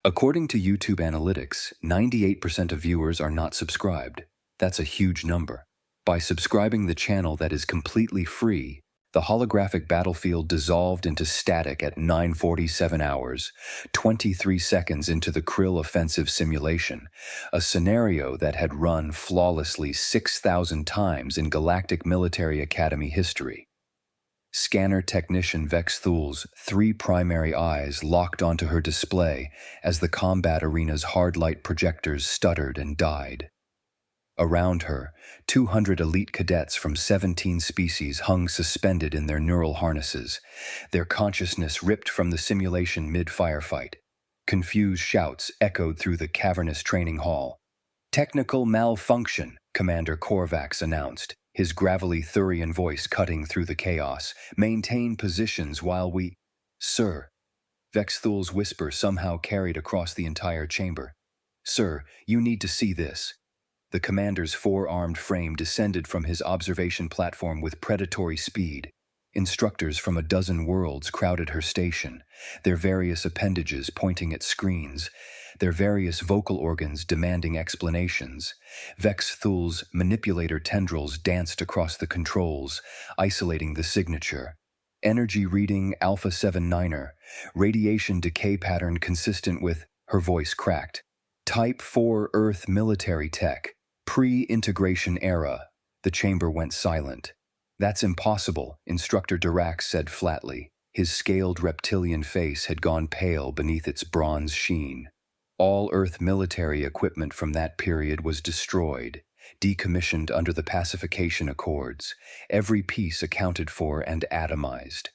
According to YouTube analytics, 98% of viewers are not subscribed. That's a huge number. By subscribing the channel that is completely free, the holographic battlefield dissolved into static at 9:47 hours, 23 seconds into the Krill offensive simulation, a scenario that had run flawlessly 6,000 times in Galactic Military Academy history. Scanner technician Vex Thul's 3 primary eyes locked onto her display as the combat arena's hard light projectors stuttered and died. Around her, 200 elite cadets from 17 species hung suspended in their neural harnesses, their consciousness ripped from the simulation mid-firefight. Confused shouts echoed through the cavernous training hall. "Technical malfunction," Commander Korvax announced, his gravelly Thurian voice cutting through the chaos. "Maintain positions while we—" "Sir." Vex Thul's whisper somehow carried across the entire chamber. "Sir, you need to see this." The commander's 4-armed frame descended from his observation platform with predatory speed. Instructors from a dozen worlds crowded her station, their various appendages pointing at screens, their various vocal organs demanding explanations. Vex Thul's manipulator tendrils danced across the controls, isolating the signature. Energy reading Alpha 79er, radiation decay pattern consistent with, her voice cracked. Type 4 Earth military tech, pre-integration era. The chamber went silent. "That's impossible," Instructor Dirac said flatly. His scaled reptilian face had gone pale beneath its bronze sheen. All Earth military equipment from that period was destroyed, decommissioned under the pacification accords, every piece accounted for and atomized.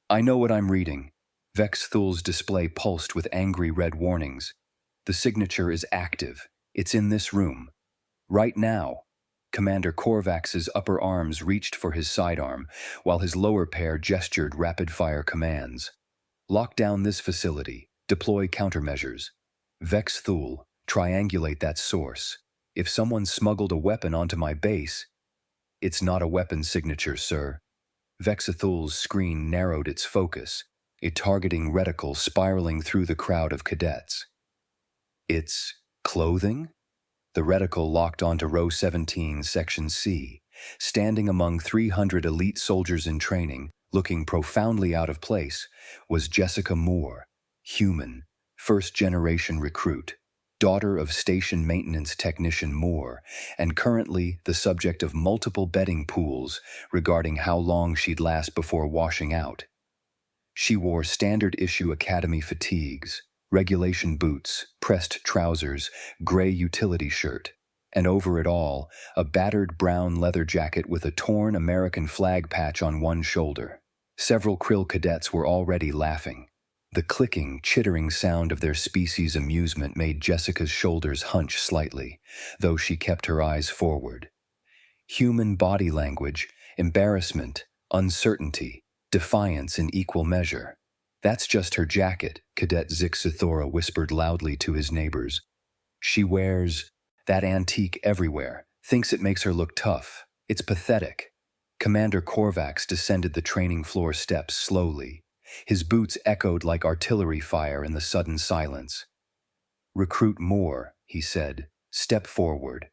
"I know what I'm reading." Vex Thul's display pulsed with angry red warnings. "The signature is active. It's in this room. Right now." Commander Korvax's upper arms reached for his sidearm, while his lower pair gestured rapid-fire commands. "Lock down this facility. Deploy countermeasures. Vex Thul, triangulate that source. If someone smuggled a weapon onto my base—" "It's not a weapon signature, sir." Vex Thul's screen narrowed its focus, a targeting reticle spiraling through the crowd of cadets. "It's clothing?" The reticle locked onto row 17, section C. Standing among 300 elite soldiers in training, looking profoundly out of place, was Jessica Moore, human, first-generation recruit, daughter of station maintenance technician Moore, and currently the subject of multiple betting pools regarding how long she'd last before washing out. She wore standard-issue academy fatigues, regulation boots, pressed trousers, gray utility shirt, and over it all, a battered brown leather jacket with a torn American flag patch on one shoulder. Several Krill cadets were already laughing. The clicking, chittering sound of their species' amusement made Jessica's shoulders hunch slightly, though she kept her eyes forward. Human body language, embarrassment, uncertainty, defiance in equal measure. "That's just her jacket," Cadet Zixithora whispered loudly to his neighbors. "She wears that antique everywhere, thinks it makes her look tough. It's pathetic." Commander Korvax descended the training floor steps slowly. His boots echoed like artillery fire in the sudden silence. "Recruit Moore," he said. "Step forward."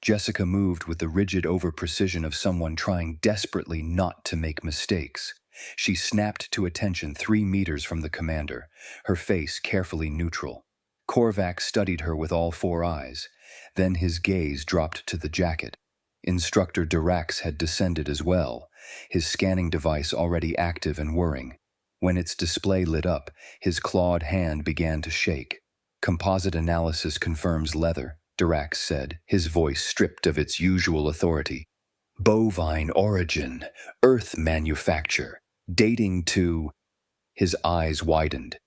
Jessica moved with the rigid over-precision of someone trying desperately not to make mistakes. She snapped to attention 3 meters from the commander, her face carefully neutral. Korvax studied her with all 4 eyes. Then his gaze dropped to the jacket. Instructor Dirac had descended as well, his scanning device already active and whirring. When its display lit up, his clawed hand began to shake. "Composite analysis confirms leather," Dirac said, his voice stripped of its usual authority. "Bovine origin, Earth manufacture. Dating to—" His eyes widened.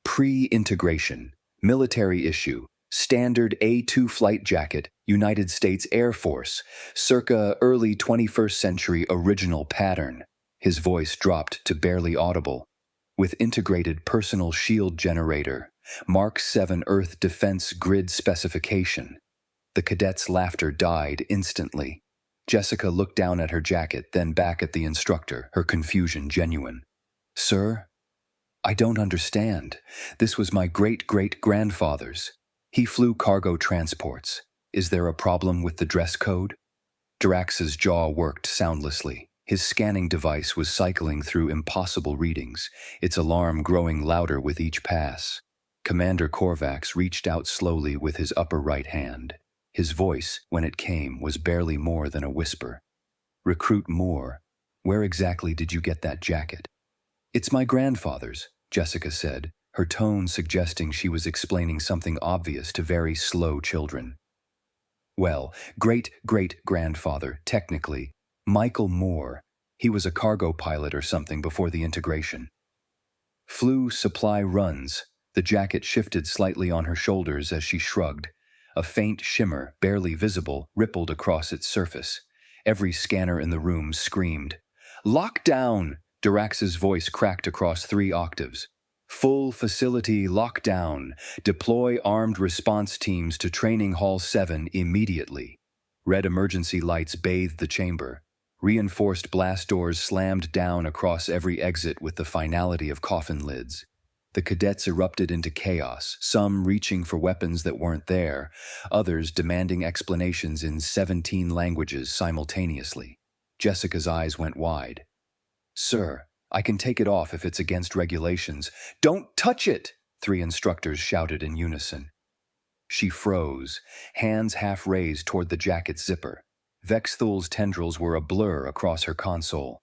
"Pre-integration, military issue, standard A2 flight jacket, United States Air Force, circa early 21st century original pattern." His voice dropped to barely audible. "With integrated personal shield generator, Mark 7 Earth Defense Grid specification." The cadet's laughter died instantly. Jessica looked down at her jacket, then back at the instructor, her confusion genuine. "Sir?" I don't understand. This was my great-great-grandfather's. He flew cargo transports. Is there a problem with the dress code? Drax's jaw worked soundlessly. His scanning device was cycling through impossible readings, its alarm growing louder with each pass. Commander Korvax reached out slowly with his upper right hand. His voice, when it came, was barely more than a whisper. Recruit Moore, where exactly did you get that jacket? It's my grandfather's, Jessica said, her tone suggesting she was explaining something obvious to very slow children. Well, great-great-grandfather, technically. Michael Moore. He was a cargo pilot or something before the integration. Flew supply runs. The jacket shifted slightly on her shoulders as she shrugged. A faint shimmer, barely visible, rippled across its surface. Every scanner in the room screamed. Lockdown! Dirax's voice cracked across 3 octaves. Full facility lockdown. Deploy armed response teams to Training Hall 7 immediately. Red emergency lights bathed the chamber. Reinforced blast doors slammed down across every exit with the finality of coffin lids. The cadets erupted into chaos, some reaching for weapons that weren't there, others demanding explanations in 17 languages simultaneously. Jessica's eyes went wide. Sir, I can take it off if it's against regulations. Don't touch it! 3 instructors shouted in unison. She froze, hands half raised toward the jacket's zipper. Vexthul's tendrils were a blur across her console.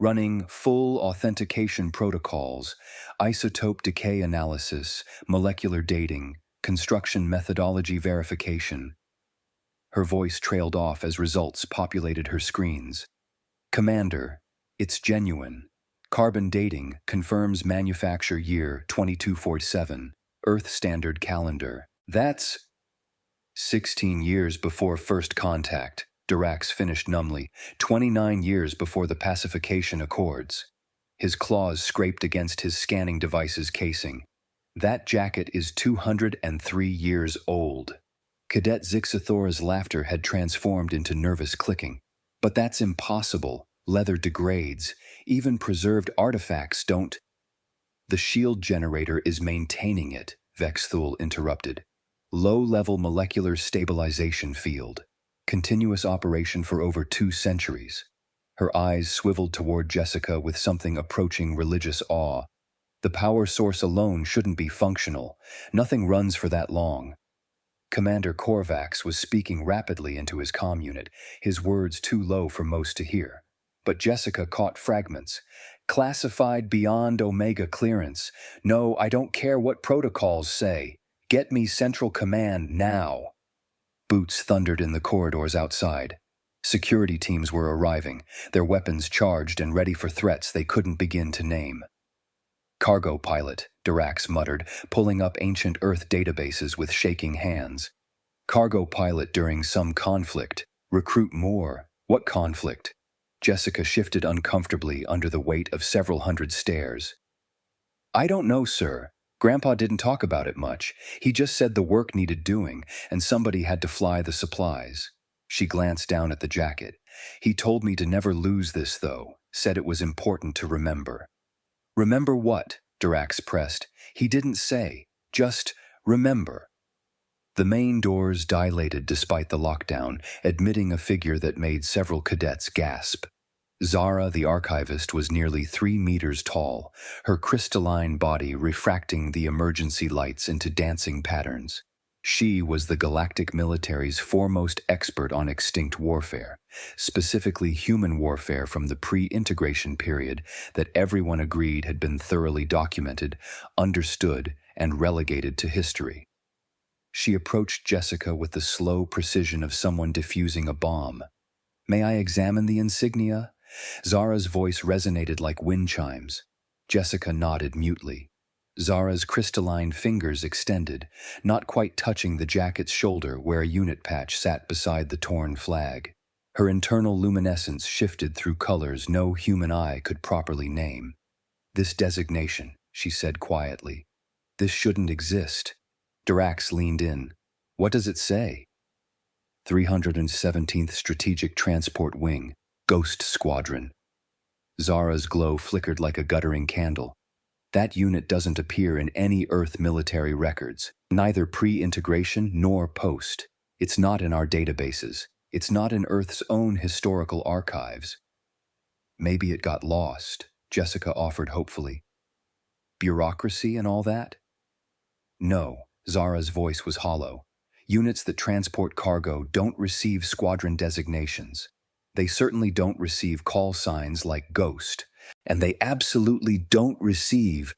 Running full authentication protocols, isotope decay analysis, molecular dating, construction methodology verification. Her voice trailed off as results populated her screens. Commander, it's genuine. Carbon dating confirms manufacture year 2247, Earth Standard Calendar. That's 16 years before first contact, Dirax finished numbly, 29 years before the pacification accords. His claws scraped against his scanning device's casing. That jacket is 203 years old. Cadet Zixathora's laughter had transformed into nervous clicking. But that's impossible. Leather degrades. Even preserved artifacts don't. The shield generator is maintaining it, Vexthul interrupted. Low-level molecular stabilization field. Continuous operation for over 2 centuries. Her eyes swiveled toward Jessica with something approaching religious awe. The power source alone shouldn't be functional. Nothing runs for that long. Commander Korvax was speaking rapidly into his comm unit, his words too low for most to hear. But Jessica caught fragments. Classified beyond Omega clearance. No, I don't care what protocols say. Get me Central Command now. Boots thundered in the corridors outside. Security teams were arriving, their weapons charged and ready for threats they couldn't begin to name. Cargo pilot, Dirax muttered, pulling up ancient Earth databases with shaking hands. Cargo pilot during some conflict. Recruit Moore. What conflict? Jessica shifted uncomfortably under the weight of several hundred stares. I don't know, sir. Grandpa didn't talk about it much. He just said the work needed doing, and somebody had to fly the supplies. She glanced down at the jacket. He told me to never lose this, though. Said it was important to remember. Remember what? Dirax pressed. He didn't say. Just remember. The main doors dilated despite the lockdown, admitting a figure that made several cadets gasp. Zara, the archivist, was nearly 3 meters tall, her crystalline body refracting the emergency lights into dancing patterns. She was the galactic military's foremost expert on extinct warfare, specifically human warfare from the pre-integration period that everyone agreed had been thoroughly documented, understood, and relegated to history. She approached Jessica with the slow precision of someone defusing a bomb. May I examine the insignia? Zara's voice resonated like wind chimes. Jessica nodded mutely. Zara's crystalline fingers extended, not quite touching the jacket's shoulder where a unit patch sat beside the torn flag. Her internal luminescence shifted through colors no human eye could properly name. This designation, she said quietly. This shouldn't exist. Dirax leaned in. What does it say? 317th Strategic Transport Wing, Ghost Squadron. Zara's glow flickered like a guttering candle. That unit doesn't appear in any Earth military records, neither pre-integration nor post. It's not in our databases. It's not in Earth's own historical archives. Maybe it got lost, Jessica offered hopefully. Bureaucracy and all that? No, Zara's voice was hollow. Units that transport cargo don't receive squadron designations. They certainly don't receive call signs like Ghost. And they absolutely don't receive.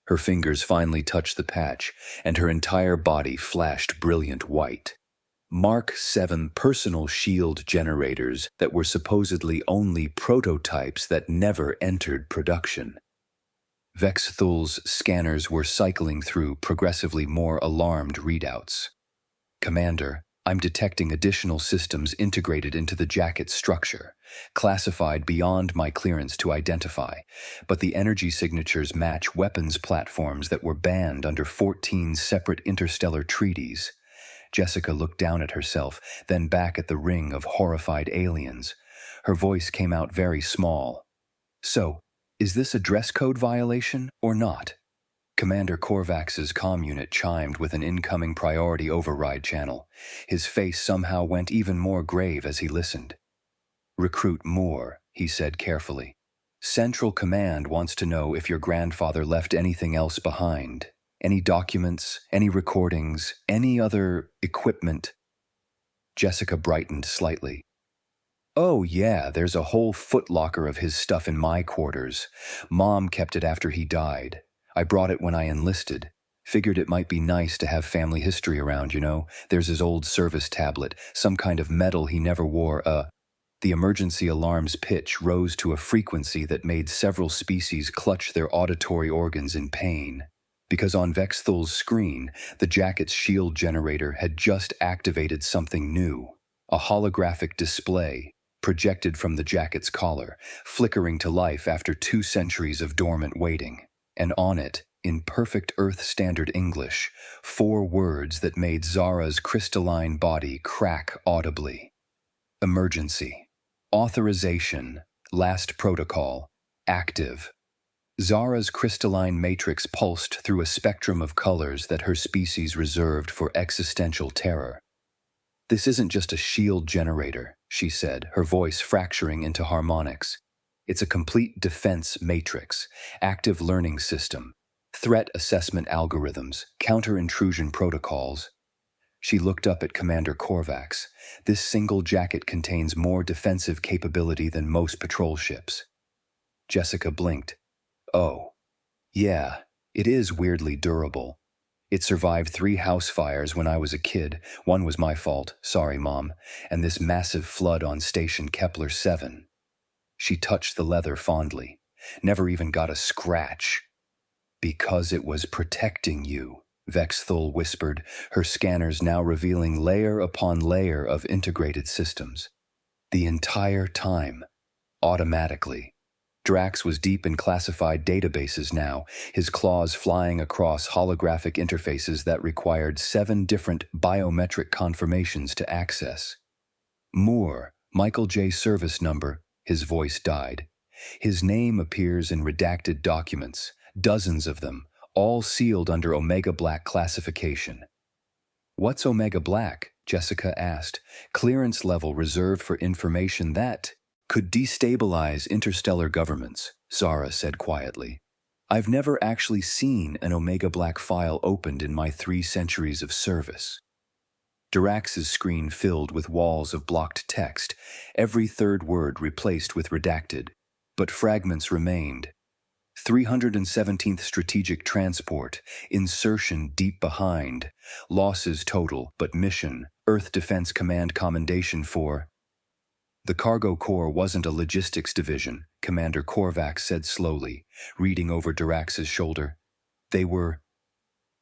Her fingers finally touched the patch, and her entire body flashed brilliant white. Mark 7 personal shield generators that were supposedly only prototypes that never entered production. Vexthul's scanners were cycling through progressively more alarmed readouts. Commander, I'm detecting additional systems integrated into the jacket's structure, classified beyond my clearance to identify, but the energy signatures match weapons platforms that were banned under 14 separate interstellar treaties. Jessica looked down at herself, then back at the ring of horrified aliens. Her voice came out very small. So, is this a dress code violation or not? Commander Korvax's comm unit chimed with an incoming priority override channel. His face somehow went even more grave as he listened. Recruit Moore, he said carefully. Central Command wants to know if your grandfather left anything else behind. Any documents, any recordings, any other equipment? Jessica brightened slightly. Oh yeah, there's a whole footlocker of his stuff in my quarters. Mom kept it after he died. I brought it when I enlisted. Figured it might be nice to have family history around, you know. There's his old service tablet, some kind of medal he never wore. The emergency alarm's pitch rose to a frequency that made several species clutch their auditory organs in pain. Because on Vexthul's screen, the jacket's shield generator had just activated something new. A holographic display, projected from the jacket's collar, flickering to life after 2 centuries of dormant waiting. And on it, in perfect Earth Standard English, 4 words that made Zara's crystalline body crack audibly. Emergency. Authorization. Last protocol. Active. Zara's crystalline matrix pulsed through a spectrum of colors that her species reserved for existential terror. This isn't just a shield generator, she said, her voice fracturing into harmonics. It's a complete defense matrix, active learning system, threat assessment algorithms, counter-intrusion protocols. She looked up at Commander Korvax. This single jacket contains more defensive capability than most patrol ships. Jessica blinked. Oh, yeah, it is weirdly durable. It survived 3 house fires when I was a kid. 1 was my fault, sorry Mom, and this massive flood on Station Kepler 7. She touched the leather fondly. Never even got a scratch. Because it was protecting you, Vexthul whispered, her scanners now revealing layer upon layer of integrated systems. The entire time. Automatically. Drax was deep in classified databases now, his claws flying across holographic interfaces that required 7 different biometric confirmations to access. Moore, Michael J. Service Number. His voice died. His name appears in redacted documents, dozens of them, all sealed under Omega Black classification. What's Omega Black? Jessica asked. Clearance level reserved for information that could destabilize interstellar governments, Zara said quietly. I've never actually seen an Omega Black file opened in my 3 centuries of service. Dirax's screen filled with walls of blocked text, every 3rd word replaced with redacted, but fragments remained. 317th Strategic Transport, insertion deep behind, losses total, but mission, Earth Defense Command commendation for. The Cargo Corps wasn't a logistics division, Commander Korvax said slowly, reading over Dirax's shoulder. They were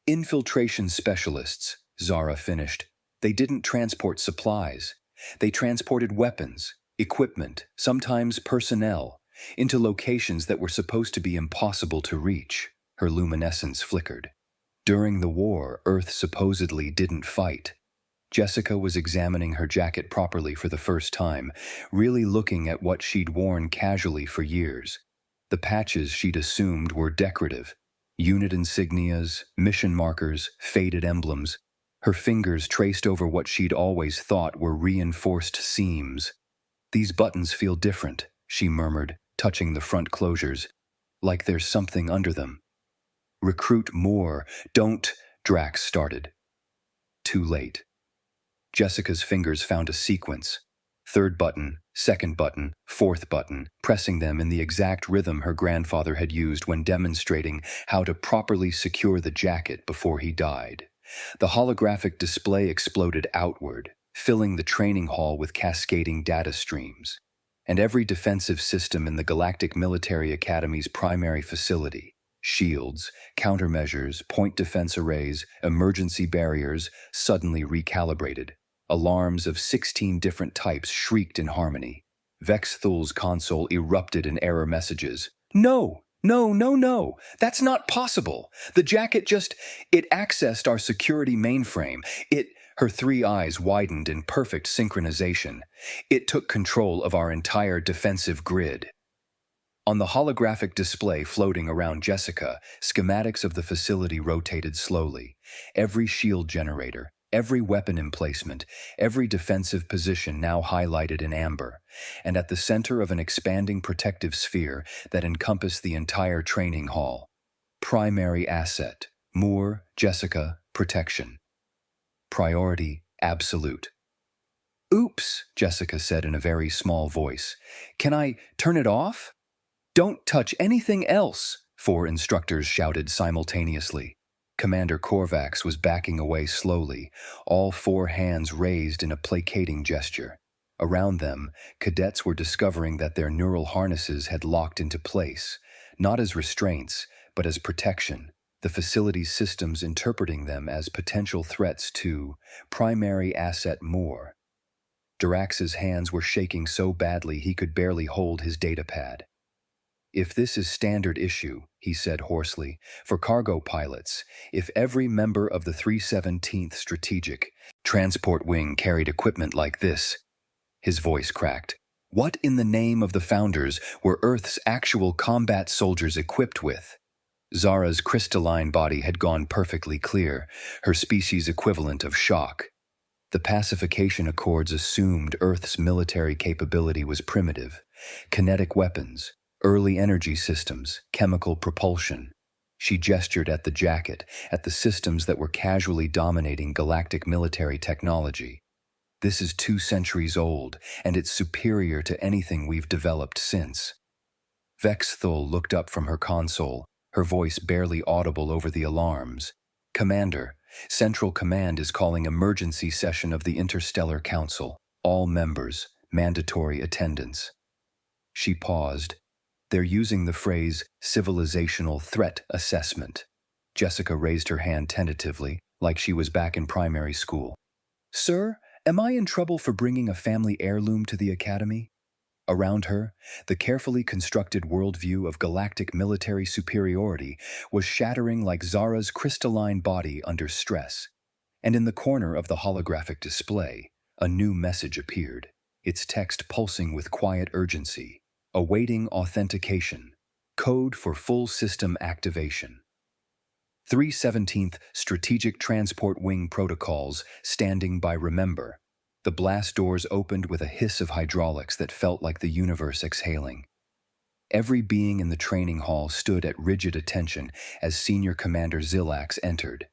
infiltration specialists, Zara finished. They didn't transport supplies. They transported weapons, equipment, sometimes personnel, into locations that were supposed to be impossible to reach. Her luminescence flickered. During the war, Earth supposedly didn't fight. Jessica was examining her jacket properly for the first time, really looking at what she'd worn casually for years. The patches she'd assumed were decorative. Unit insignias, mission markers, faded emblems. Her fingers traced over what she'd always thought were reinforced seams. "These buttons feel different," she murmured, touching the front closures. "Like there's something under them." "Recruit more, don't," Drax started. Too late. Jessica's fingers found a sequence. Third button, second button, fourth button, pressing them in the exact rhythm her grandfather had used when demonstrating how to properly secure the jacket before he died. The holographic display exploded outward, filling the training hall with cascading data streams. And every defensive system in the Galactic Military Academy's primary facility, shields, countermeasures, point defense arrays, emergency barriers, suddenly recalibrated. Alarms of 16 different types shrieked in harmony. Vex Thul's console erupted in error messages. "No! No, no, no! That's not possible! The jacket it accessed our security mainframe. Her three eyes widened in perfect synchronization. It took control of our entire defensive grid." On the holographic display floating around Jessica, schematics of the facility rotated slowly. Every shield generator, every weapon emplacement, every defensive position now highlighted in amber, and at the center of an expanding protective sphere that encompassed the entire training hall. Primary asset, Moore, Jessica, protection. Priority, absolute. "Oops," Jessica said in a very small voice. "Can I turn it off?" "Don't touch anything else," 4 instructors shouted simultaneously. Commander Korvax was backing away slowly, all 4 hands raised in a placating gesture. Around them, cadets were discovering that their neural harnesses had locked into place, not as restraints, but as protection, the facility's systems interpreting them as potential threats to primary asset Moore. Dirax's hands were shaking so badly he could barely hold his datapad. "If this is standard issue," he said hoarsely, "for cargo pilots, if every member of the 317th Strategic Transport Wing carried equipment like this," his voice cracked, "what in the name of the Founders were Earth's actual combat soldiers equipped with?" Zara's crystalline body had gone perfectly clear, her species equivalent of shock. The pacification accords assumed Earth's military capability was primitive. Kinetic weapons, early energy systems, chemical propulsion. She gestured at the jacket, at the systems that were casually dominating galactic military technology. "This is 2 centuries old, and it's superior to anything we've developed since." Vex Thul looked up from her console, her voice barely audible over the alarms. "Commander, Central Command is calling emergency session of the Interstellar Council. All members, mandatory attendance." She paused. "They're using the phrase civilizational threat assessment." Jessica raised her hand tentatively, like she was back in primary school. "Sir, am I in trouble for bringing a family heirloom to the Academy?" Around her, the carefully constructed worldview of galactic military superiority was shattering like Zara's crystalline body under stress. And in the corner of the holographic display, a new message appeared, its text pulsing with quiet urgency. "Awaiting authentication. Code for full system activation." 317th Strategic Transport Wing protocols standing by remember. The blast doors opened with a hiss of hydraulics that felt like the universe exhaling. Every being in the training hall stood at rigid attention as Senior Commander Zilax entered.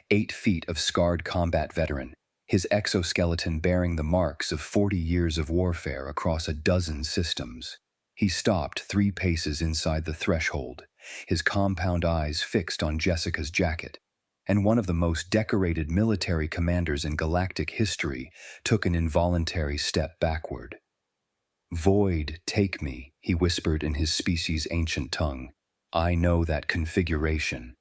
8 feet of scarred combat veteran, his exoskeleton bearing the marks of 40 years of warfare across a dozen systems. He stopped 3 paces inside the threshold, his compound eyes fixed on Jessica's jacket. And one of the most decorated military commanders in galactic history took an involuntary step backward. "Void, take me," he whispered in his species' ancient tongue. "I know that configuration."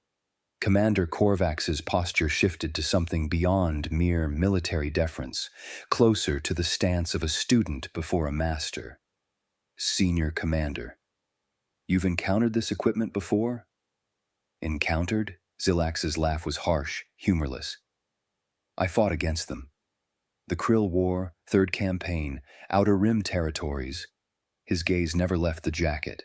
Commander Korvax's posture shifted to something beyond mere military deference, closer to the stance of a student before a master. "Senior Commander, you've encountered this equipment before?" "Encountered?" Zilax's laugh was harsh, humorless. "I fought against them. The Krill War, 3rd Campaign, Outer Rim territories." His gaze never left the jacket.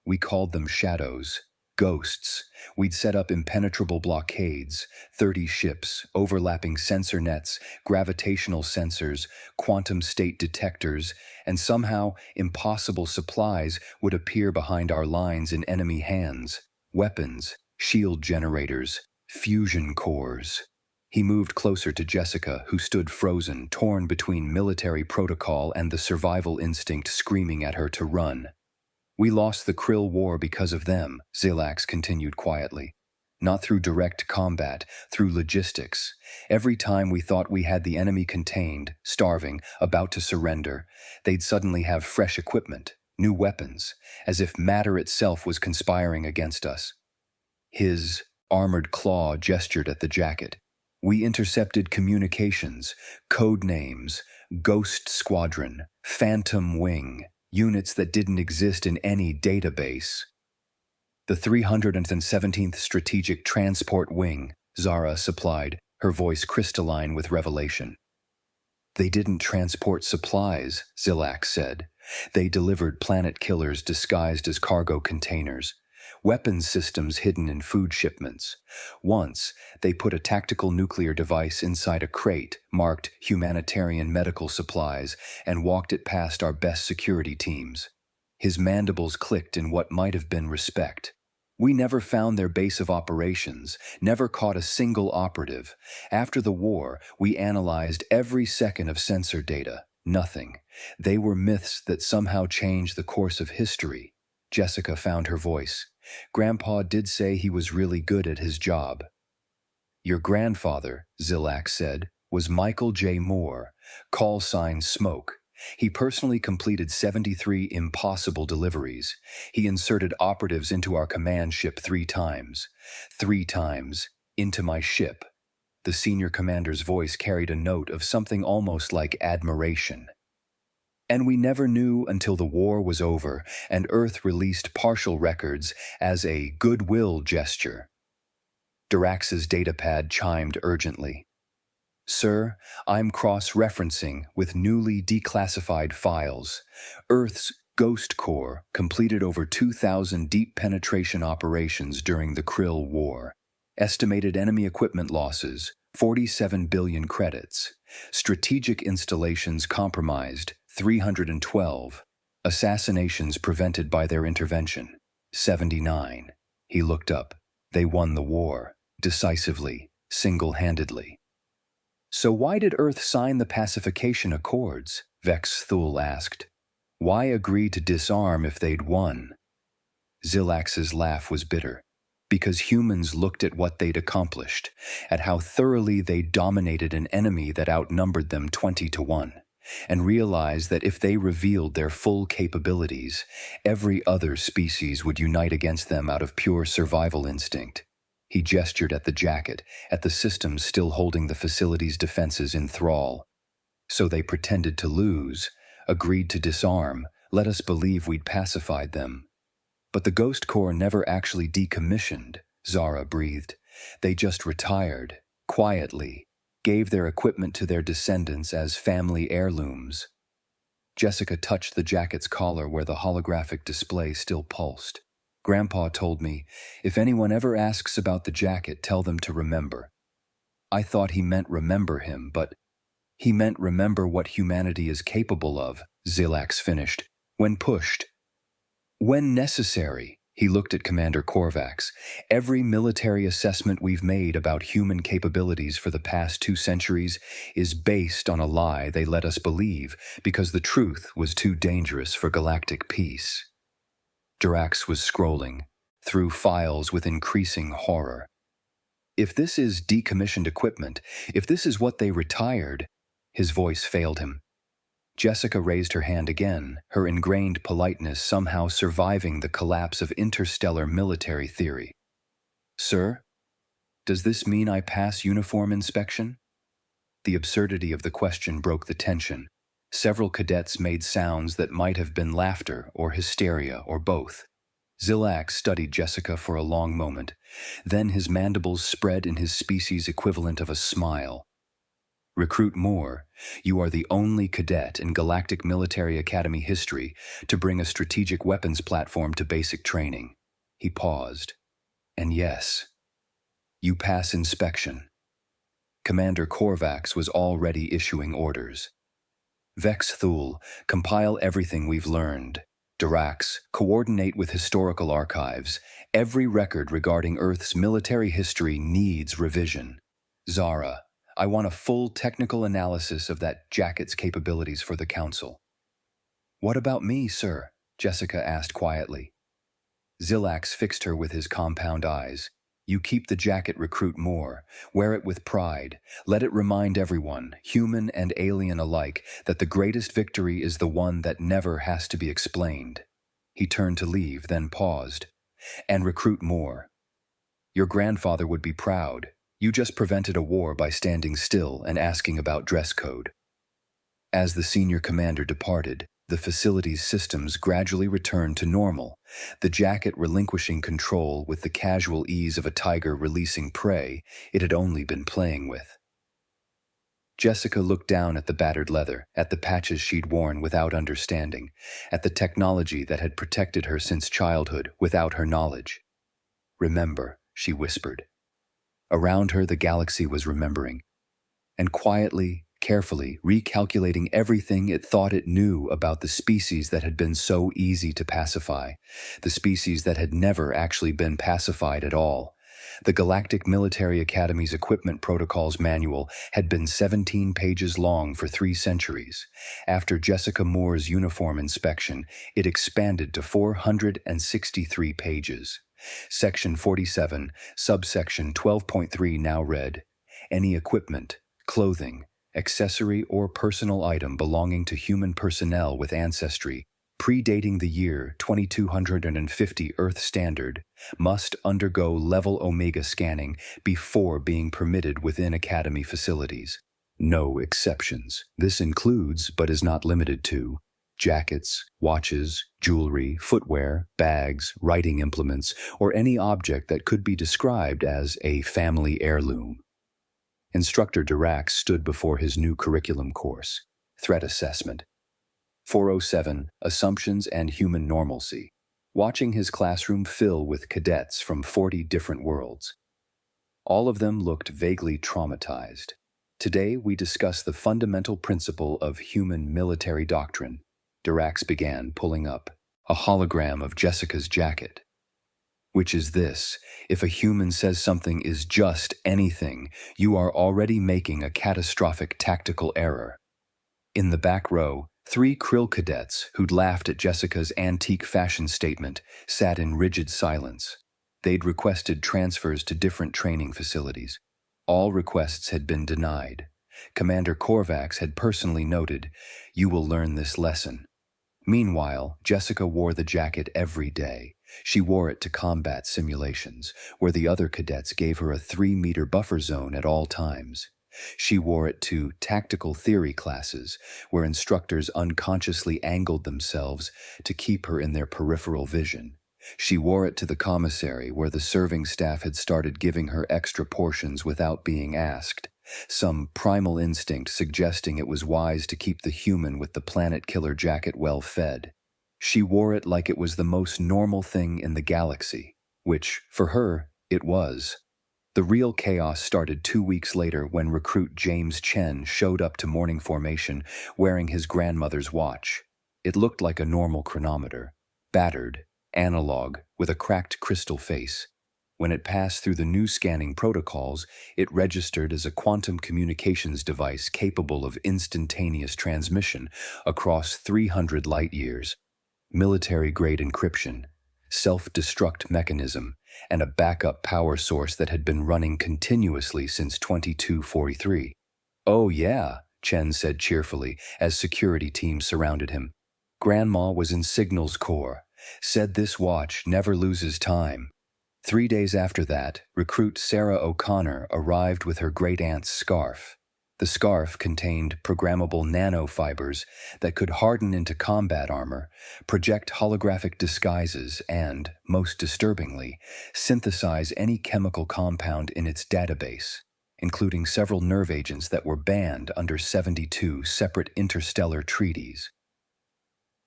We called them shadows, ghosts. We'd set up impenetrable blockades, 30 ships, overlapping sensor nets, gravitational sensors, quantum state detectors, and somehow impossible supplies would appear behind our lines in enemy hands. Weapons, shield generators, fusion cores. He moved closer to Jessica, who stood frozen, torn between military protocol and the survival instinct screaming at her to run. We lost the Krill War because of them, Zilax continued quietly. Not through direct combat, through logistics. Every time we thought we had the enemy contained, starving, about to surrender, they'd suddenly have fresh equipment, new weapons, as if matter itself was conspiring against us. His armored claw gestured at the jacket. We intercepted communications, code names, Ghost Squadron, Phantom Wing, units that didn't exist in any database. The 317th Strategic Transport Wing, Zara supplied, her voice crystalline with revelation. They didn't transport supplies, Zilax said. They delivered planet killers disguised as cargo containers. Weapons systems hidden in food shipments. Once, they put a tactical nuclear device inside a crate marked humanitarian medical supplies and walked it past our best security teams. His mandibles clicked in what might have been respect. We never found their base of operations, never caught a single operative. After the war, we analyzed every second of sensor data. Nothing. They were myths that somehow changed the course of history. Jessica found her voice. Grandpa did say he was really good at his job. Your grandfather, Zilax said, was Michael J. Moore, call sign Smoke. He personally completed 73 impossible deliveries. He inserted operatives into our command ship 3 times. 3 times. Into my ship. The senior commander's voice carried a note of something almost like admiration. And we never knew until the war was over and Earth released partial records as a goodwill gesture. Dirax's datapad chimed urgently. Sir, I'm cross-referencing with newly declassified files. Earth's Ghost Corps completed over 2,000 deep penetration operations during the Krill War. Estimated enemy equipment losses, 47 billion credits. Strategic installations compromised, 312. Assassinations prevented by their intervention, 79. He looked up. They won the war, decisively, single-handedly. So why did Earth sign the pacification accords? Vex Thule asked. Why agree to disarm if they'd won? Zilax's laugh was bitter. Because humans looked at what they'd accomplished, at how thoroughly they dominated an enemy that outnumbered them 20-1, and realized that if they revealed their full capabilities, every other species would unite against them out of pure survival instinct. He gestured at the jacket, at the systems still holding the facility's defenses in thrall. So they pretended to lose, agreed to disarm, let us believe we'd pacified them. But the Ghost Corps never actually decommissioned, Zara breathed. They just retired, quietly, gave their equipment to their descendants as family heirlooms. Jessica touched the jacket's collar where the holographic display still pulsed. Grandpa told me, if anyone ever asks about the jacket, tell them to remember. I thought he meant remember him, but he meant remember what humanity is capable of, Zilax finished, when pushed. When necessary, he looked at Commander Korvax. Every military assessment we've made about human capabilities for the past 2 centuries is based on a lie they let us believe because the truth was too dangerous for galactic peace. Dirax was scrolling through files with increasing horror. If this is decommissioned equipment, if this is what they retired, his voice failed him. Jessica raised her hand again, her ingrained politeness somehow surviving the collapse of interstellar military theory. Sir, does this mean I pass uniform inspection? The absurdity of the question broke the tension. Several cadets made sounds that might have been laughter or hysteria or both. Zilax studied Jessica for a long moment. Then his mandibles spread in his species equivalent of a smile. Recruit more. You are the only cadet in Galactic Military Academy history to bring a strategic weapons platform to basic training. He paused. And yes, you pass inspection. Commander Korvax was already issuing orders. Vex Thul, compile everything we've learned. Dirax, coordinate with historical archives. Every record regarding Earth's military history needs revision. Zara, I want a full technical analysis of that jacket's capabilities for the Council. What about me, sir? Jessica asked quietly. Zilax fixed her with his compound eyes. You keep the jacket, recruit more. Wear it with pride. Let it remind everyone, human and alien alike, that the greatest victory is the one that never has to be explained. He turned to leave, then paused. And recruit more. Your grandfather would be proud. You just prevented a war by standing still and asking about dress code. As the senior commander departed, the facility's systems gradually returned to normal, the jacket relinquishing control with the casual ease of a tiger releasing prey it had only been playing with. Jessica looked down at the battered leather, at the patches she'd worn without understanding, at the technology that had protected her since childhood without her knowledge. Remember, she whispered. Around her, the galaxy was remembering, and quietly, carefully recalculating everything it thought it knew about the species that had been so easy to pacify, the species that had never actually been pacified at all. The Galactic Military Academy's Equipment Protocols Manual had been 17 pages long for 3 centuries. After Jessica Moore's uniform inspection, it expanded to 463 pages. Section 47, subsection 12.3 now read, any equipment, clothing, accessory or personal item belonging to human personnel with ancestry predating the year 2250 Earth Standard must undergo level Omega scanning before being permitted within Academy facilities. No exceptions. This includes, but is not limited to, jackets, watches, jewelry, footwear, bags, writing implements, or any object that could be described as a family heirloom. Instructor Dirax stood before his new curriculum course, Threat Assessment. 407, Assumptions and Human Normalcy, watching his classroom fill with cadets from 40 different worlds. All of them looked vaguely traumatized. Today we discuss the fundamental principle of human military doctrine. Dirax began, pulling up a hologram of Jessica's jacket. Which is this: if a human says something is just anything, you are already making a catastrophic tactical error. In the back row, 3 Krill cadets who'd laughed at Jessica's antique fashion statement sat in rigid silence. They'd requested transfers to different training facilities. All requests had been denied. Commander Korvax had personally noted, "You will learn this lesson." Meanwhile, Jessica wore the jacket every day. She wore it to combat simulations, where the other cadets gave her a 3-meter buffer zone at all times. She wore it to tactical theory classes, where instructors unconsciously angled themselves to keep her in their peripheral vision. She wore it to the commissary, where the serving staff had started giving her extra portions without being asked, some primal instinct suggesting it was wise to keep the human with the planet-killer jacket well fed. She wore it like it was the most normal thing in the galaxy, which, for her, it was. The real chaos started 2 weeks later when recruit James Chen showed up to morning formation wearing his grandmother's watch. It looked like a normal chronometer, battered, analog, with a cracked crystal face. When it passed through the new scanning protocols, it registered as a quantum communications device capable of instantaneous transmission across 300 light-years. Military-grade encryption, self-destruct mechanism, and a backup power source that had been running continuously since 2243. "Oh yeah," Chen said cheerfully as security teams surrounded him. "Grandma was in Signals Corps. Said this watch never loses time." 3 days after that, recruit Sarah O'Connor arrived with her great-aunt's scarf. The scarf contained programmable nanofibers that could harden into combat armor, project holographic disguises, and, most disturbingly, synthesize any chemical compound in its database. including several nerve agents that were banned under 72 separate interstellar treaties.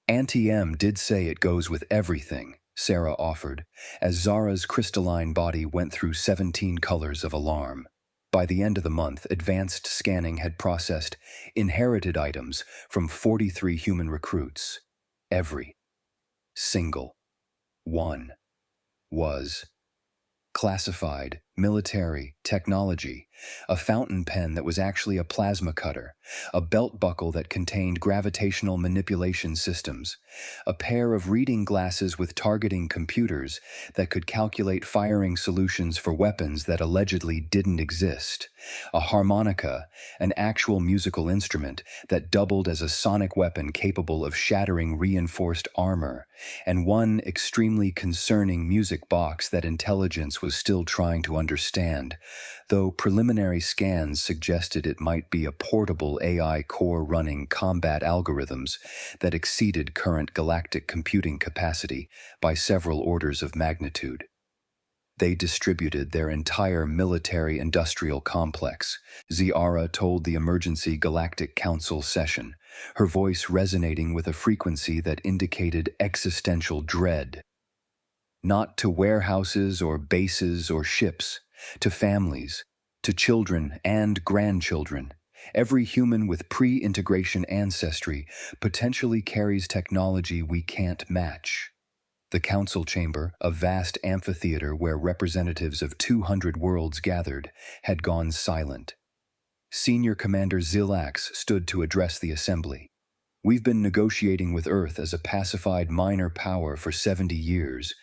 Auntie M did say it goes with everything, Sarah offered, as Zara's crystalline body went through 17 colors of alarm. By the end of the month, advanced scanning had processed inherited items from 43 human recruits. Every single one was classified, military, technology, a fountain pen that was actually a plasma cutter, a belt buckle that contained gravitational manipulation systems, a pair of reading glasses with targeting computers that could calculate firing solutions for weapons that allegedly didn't exist, a harmonica, an actual musical instrument that doubled as a sonic weapon capable of shattering reinforced armor, and one extremely concerning music box that intelligence was still trying to understand, though preliminary scans suggested it might be a portable AI core running combat algorithms that exceeded current galactic computing capacity by several orders of magnitude. They distributed their entire military-industrial complex, Ziara told the Emergency Galactic Council session, her voice resonating with a frequency that indicated existential dread. Not to warehouses or bases or ships, to families, to children and grandchildren. Every human with pre-integration ancestry potentially carries technology we can't match. The council chamber, a vast amphitheater where representatives of 200 worlds gathered, had gone silent. Senior Commander Zilax stood to address the assembly. We've been negotiating with Earth as a pacified minor power for 70 years.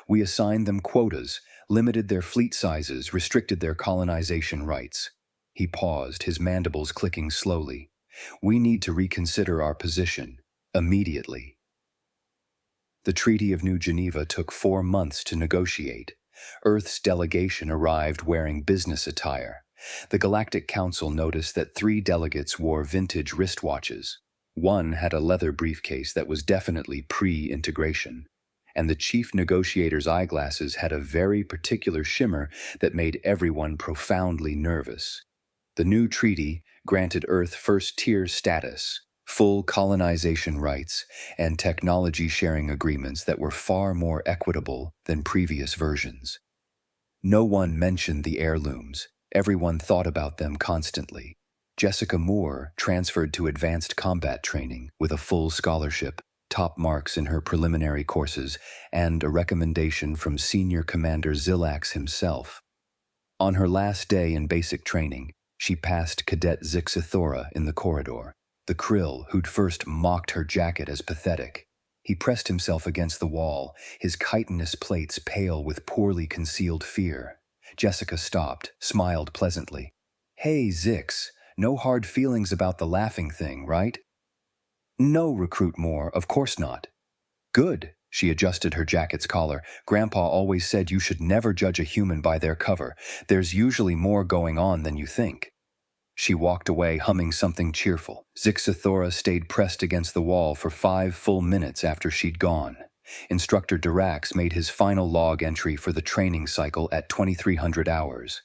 We assigned them quotas, limited their fleet sizes, restricted their colonization rights. He paused, his mandibles clicking slowly. We need to reconsider our position, immediately. The Treaty of New Geneva took 4 months to negotiate. Earth's delegation arrived wearing business attire. The Galactic Council noticed that 3 delegates wore vintage wristwatches. One had a leather briefcase that was definitely pre-integration, and the chief negotiator's eyeglasses had a very particular shimmer that made everyone profoundly nervous. The new treaty granted Earth first-tier status, full colonization rights, and technology-sharing agreements that were far more equitable than previous versions. No one mentioned the heirlooms. Everyone thought about them constantly. Jessica Moore transferred to advanced combat training with a full scholarship, top marks in her preliminary courses, and a recommendation from Senior Commander Zilax himself. On her last day in basic training, she passed Cadet Zixithora in the corridor, the Krill who'd first mocked her jacket as pathetic. He pressed himself against the wall, his chitinous plates pale with poorly concealed fear. Jessica stopped, smiled pleasantly. "Hey, Zix. No hard feelings about the laughing thing, right?" "No, Recruit Moore, of course not." "Good." She adjusted her jacket's collar. "Grandpa always said you should never judge a human by their cover. There's usually more going on than you think." She walked away, humming something cheerful. Zixithora stayed pressed against the wall for 5 full minutes after she'd gone. Instructor Dirax made his final log entry for the training cycle at 2300 hours.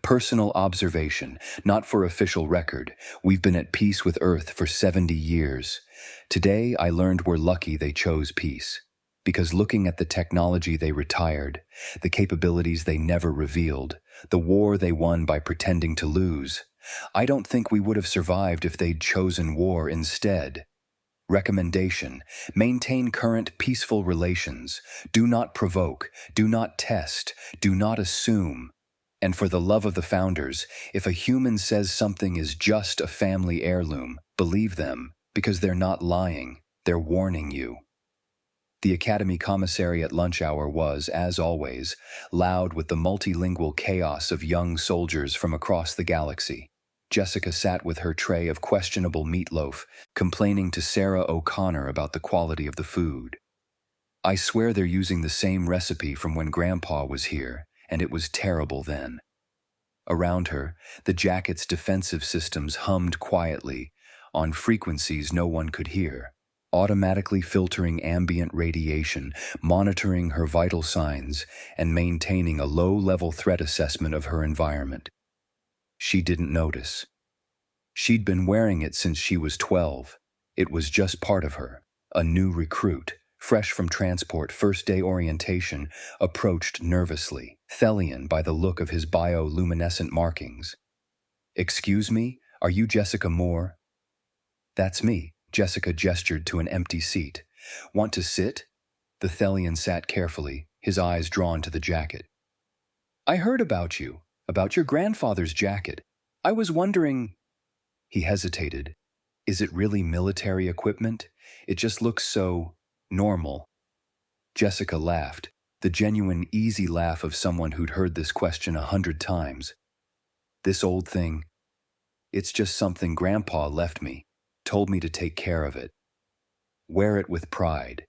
"Personal observation, not for official record. We've been at peace with Earth for 70 years. Today I learned we're lucky they chose peace. Because looking at the technology they retired, the capabilities they never revealed, the war they won by pretending to lose, I don't think we would have survived if they'd chosen war instead. Recommendation: maintain current peaceful relations. Do not provoke, do not test, do not assume. And for the love of the founders, if a human says something is just a family heirloom, believe them, because they're not lying, they're warning you." The Academy commissary at lunch hour was, as always, loud with the multilingual chaos of young soldiers from across the galaxy. Jessica sat with her tray of questionable meatloaf, complaining to Sarah O'Connor about the quality of the food. "I swear they're using the same recipe from when Grandpa was here, and it was terrible then." Around her, the jacket's defensive systems hummed quietly, on frequencies no one could hear, automatically filtering ambient radiation, monitoring her vital signs, and maintaining a low-level threat assessment of her environment. She didn't notice. She'd been wearing it since she was 12. It was just part of her. A new recruit, fresh from transport first-day orientation, approached nervously, Thelian by the look of his bioluminescent markings. "Excuse me, are you Jessica Moore?" "That's me," Jessica gestured to an empty seat. "Want to sit?" The Thelian sat carefully, his eyes drawn to the jacket. "I heard about you, about your grandfather's jacket. I was wondering—" He hesitated. "Is it really military equipment? It just looks so normal." Jessica laughed, the genuine, easy laugh of someone who'd heard this question 100 times. "This old thing, it's just something Grandpa left me, told me to take care of it. Wear it with pride."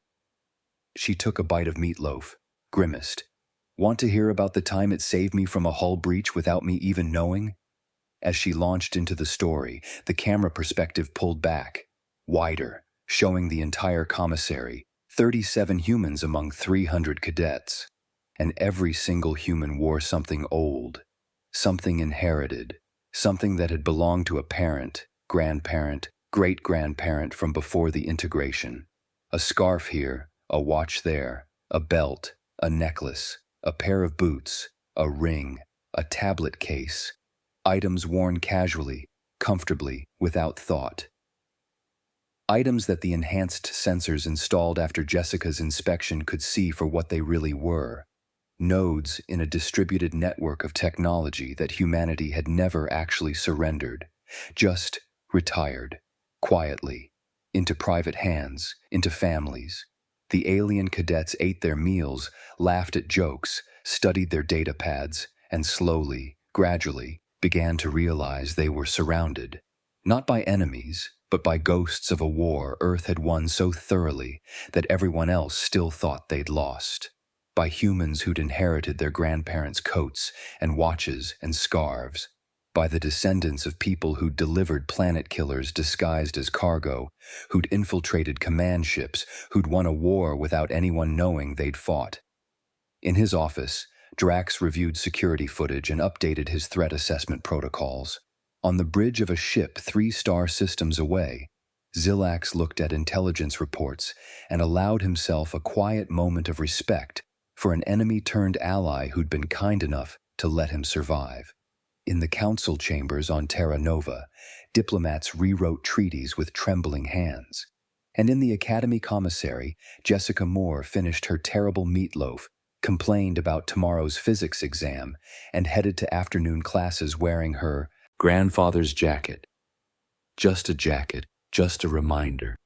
She took a bite of meatloaf, grimaced. "Want to hear about the time it saved me from a hull breach without me even knowing?" As she launched into the story, the camera perspective pulled back, wider, showing the entire commissary, 37 humans among 300 cadets. And every single human wore something old, something inherited, something that had belonged to a parent, grandparent, great-grandparent from before the integration. A scarf here, a watch there, a belt, a necklace, a pair of boots, a ring, a tablet case. Items worn casually, comfortably, without thought. Items that the enhanced sensors installed after Jessica's inspection could see for what they really were. Nodes in a distributed network of technology that humanity had never actually surrendered, just retired, quietly, into private hands, into families. The alien cadets ate their meals, laughed at jokes, studied their data pads, and slowly, gradually, began to realize they were surrounded, not by enemies, but by ghosts of a war Earth had won so thoroughly that everyone else still thought they'd lost, by humans who'd inherited their grandparents' coats and watches and scarves, by the descendants of people who'd delivered planet killers disguised as cargo, who'd infiltrated command ships, who'd won a war without anyone knowing they'd fought. In his office, Drax reviewed security footage and updated his threat assessment protocols. On the bridge of a ship 3-star systems away, Zillax looked at intelligence reports and allowed himself a quiet moment of respect for an enemy-turned-ally who'd been kind enough to let him survive. In the council chambers on Terra Nova, diplomats rewrote treaties with trembling hands. And in the Academy commissary, Jessica Moore finished her terrible meatloaf, complained about tomorrow's physics exam, and headed to afternoon classes wearing her grandfather's jacket. Just a jacket, just a reminder.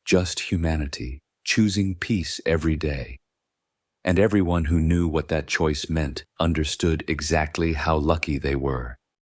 Just humanity, choosing peace every day. And everyone who knew what that choice meant understood exactly how lucky they were.